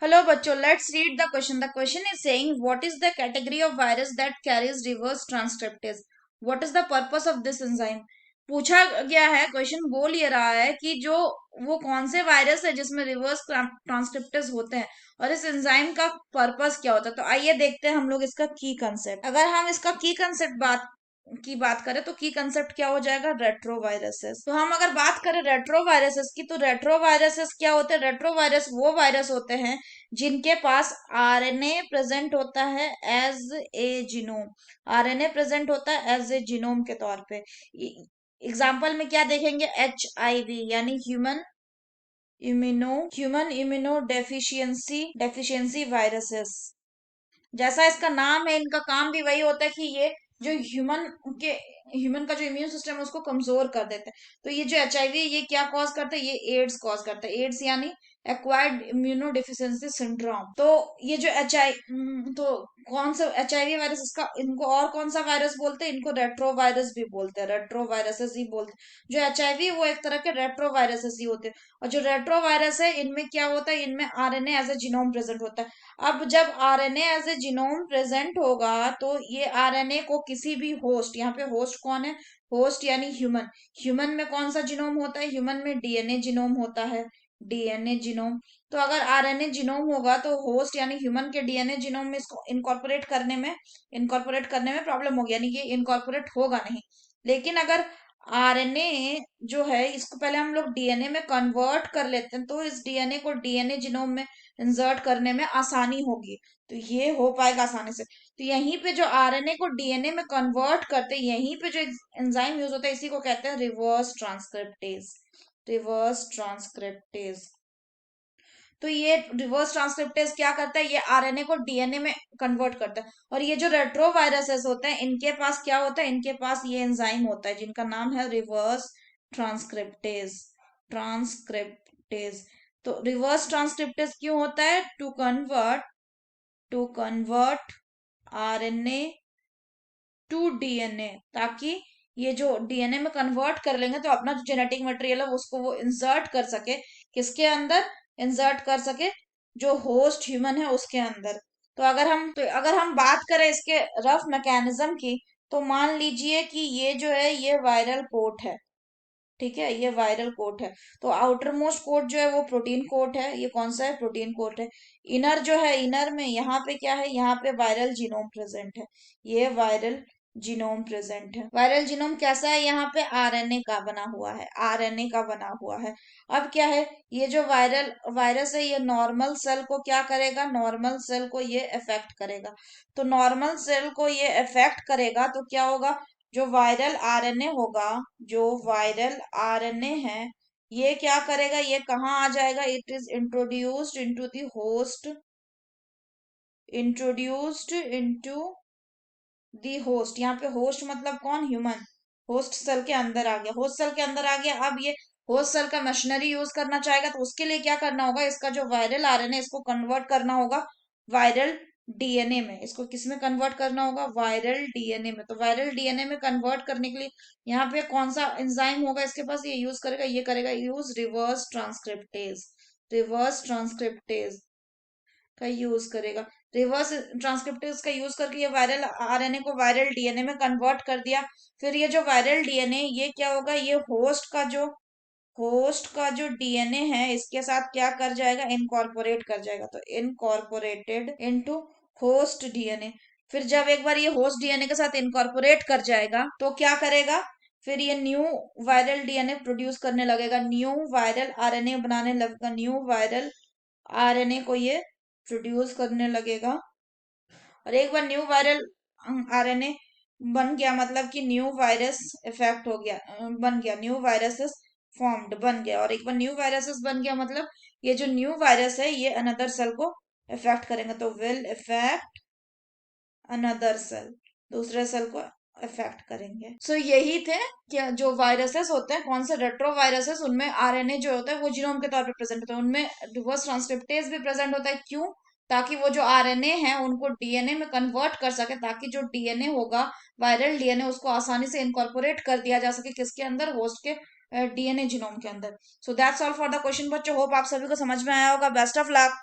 Hello, बच्चों. Let's read the question. The question is saying, what is the category of virus that carries reverse transcriptase? What is the purpose of this enzyme? पूछा गया है, question बोल ये रहा है कि जो वो कौन से वायरस है जिसमें रिवर्स ट्रांसक्रिप्टेज होते हैं और इस एंजाइम का पर्पस क्या होता है. तो आइए देखते हैं हम लोग इसका की कंसेप्ट. अगर हम इसका की कंसेप्ट बात करें तो की कंसेप्ट क्या हो जाएगा, रेट्रोवायरसेस. तो हम अगर बात करें रेट्रोवायरसेस की, तो रेट्रोवायरसेस क्या होते हैं. रेट्रोवायरस वो वायरस होते हैं जिनके पास आरएनए प्रेजेंट होता है as a genome. RNA present होता है एज ए जीनोम के तौर पे. एग्जाम्पल में क्या देखेंगे, HIV यानी ह्यूमन इम्यूनो डेफिशिएंसी वायरसेस. जैसा इसका नाम है, इनका काम भी वही होता है कि ये जो ह्यूमन का जो इम्यून सिस्टम है उसको कमजोर कर देते हैं. तो ये जो HIV ये क्या कॉज करता है, ये एड्स कॉज करता है. एड्स यानी एक्वायर्ड इम्यूनो डिफिशियंसी सिंड्रोम. तो ये जो तो कौन सा HIV वायरस, इसका इनको और कौन सा वायरस बोलते हैं, इनको रेट्रोवायरस भी बोलते हैं, रेट्रोवायरसेस ही बोलते हैं. जो HIV वो एक तरह के रेट्रोवायरसेस ही होते हैं. और जो रेट्रोवायरस है इनमें क्या होता है, इनमें RNA as a genome present होता है. अब जब RNA as a genome present होगा तो ये आरएनए को किसी भी होस्ट, यहाँ पे होस्ट कौन है, होस्ट यानी ह्यूमन. ह्यूमन में कौन सा जीनोम होता है, ह्यूमन में डीएनए जीनोम होता है, डीएनए जीनोम. तो अगर आरएनए जीनोम होगा तो होस्ट यानी ह्यूमन के डीएनए जीनोम में इसको इनकॉर्पोरेट करने में प्रॉब्लम होगी, यानी कि इनकॉर्पोरेट होगा नहीं. लेकिन अगर आरएनए जो है इसको पहले हम लोग डीएनए में कन्वर्ट कर लेते हैं तो इस डीएनए को डीएनए जीनोम में इंसर्ट करने में आसानी होगी. तो ये हो पाएगा आसानी से. तो यहीं पे जो आरएनए को डीएनए में कन्वर्ट करते हैं, यहीं पे जो एंजाइम यूज होता है इसी को कहते हैं रिवर्स ट्रांसक्रिप्टेज. Reverse transcriptase. तो ये रिवर्स ट्रांसक्रिप्टेज क्या करता है, ये आरएनए को डीएनए में कन्वर्ट करता है. और ये जो रेट्रोवायरसेस होते हैं इनके पास क्या होता है, इनके पास ये एंजाइम होता है जिनका नाम है रिवर्स ट्रांसक्रिप्टेज. ट्रांसक्रिप्टेज. तो रिवर्स ट्रांसक्रिप्टेज क्यों होता है, to convert RNA to DNA, ताकि ये जो डीएनए में कन्वर्ट कर लेंगे तो अपना जो जेनेटिक मटेरियल है उसको वो इंसर्ट कर सके. किसके अंदर इंसर्ट कर सके, जो होस्ट ह्यूमन है उसके अंदर. तो अगर हम बात करें इसके रफ मैकेनिज्म की, तो मान लीजिए कि ये जो है ये वायरल कोट है. ठीक है, ये वायरल कोट है. तो आउटर मोस्ट कोट जो है वो प्रोटीन कोट है. ये कौन सा है, प्रोटीन कोट है. इनर जो है, इनर में यहाँ पे क्या है, यहाँ पे वायरल जीनोम प्रेजेंट है. ये वायरल जीनोम प्रेजेंट है. वायरल जीनोम कैसा है, यहाँ पे आरएनए का बना हुआ है, आरएनए का बना हुआ है. अब क्या है, ये जो वायरस है ये नॉर्मल सेल को क्या करेगा, नॉर्मल सेल को ये अफेक्ट करेगा. तो नॉर्मल सेल को ये अफेक्ट करेगा तो क्या होगा, जो वायरल आरएनए होगा, जो वायरल आरएनए है ये क्या करेगा, ये कहाँ आ जाएगा, it is introduced into the host, introduced into the host. यहाँ पे होस्ट मतलब कौन, ह्यूमन. होस्ट सेल के अंदर आ गया, होस्ट सेल के अंदर आ गया. अब ये होस्ट सेल का मशीनरी यूज करना चाहेगा तो उसके लिए क्या करना होगा, इसका जो वायरल आरएनए इसको कन्वर्ट करना होगा वायरल डीएनए में. इसको किस में कन्वर्ट करना होगा, वायरल डीएनए में. तो वायरल डीएनए में कन्वर्ट करने के लिए यहाँ पे कौन सा एंजाइम होगा इसके पास, ये यूज करेगा, ये करेगा use reverse transcriptase. Reverse transcriptase का यूज करेगा. रिवर्स ट्रांसक्रिप्टेज का यूज करके ये वायरल आरएनए को वायरल डीएनए में कन्वर्ट कर दिया. फिर ये जो वायरल डीएनए ये क्या होगा, ये होस्ट का जो डीएनए है इसके साथ क्या कर जाएगा, इनकॉर्पोरेट कर जाएगा. तो इनकॉर्पोरेटेड इनटू होस्ट डीएनए. फिर जब एक बार ये होस्ट डीएनए के साथ इनकॉर्पोरेट कर जाएगा तो क्या करेगा, फिर ये न्यू वायरल डीएनए प्रोड्यूस करने लगेगा, न्यू वायरल आरएनए बनाने लगेगा, न्यू वायरल आरएनए को ये प्रोड्यूस करने लगेगा. और एक बार न्यू वायरल आरएनए बन गया मतलब कि न्यू वायरस इफेक्ट हो गया, बन गया, न्यू वायरसेस फॉर्म्ड बन गया. और एक बार न्यू वायरसेस बन गया मतलब ये जो न्यू वायरस है ये अनदर सेल को इफेक्ट करेंगे. तो विल इफेक्ट अनदर सेल, दूसरे सेल को इफेक्ट करेंगे. सो यही थे क्या जो वायरसेस होते हैं, कौन से रेट्रो वायरसेस, उनमें आरएनए जो होता है वो जीनोम के तौर पे प्रेजेंट होता है, उनमें रिवर्स ट्रांसक्रिप्टेज भी प्रेजेंट होता है. क्यों, ताकि वो जो आरएनए है उनको डीएनए में कन्वर्ट कर सके, ताकि जो डीएनए होगा वायरल डीएनए उसको आसानी से इनकॉर्पोरेट कर दिया जा सके, किसके अंदर, होस्ट के डीएनए जीनोम के अंदर. So that's all for the question बच्चों. होप आप सभी को समझ में आया होगा. Best of luck.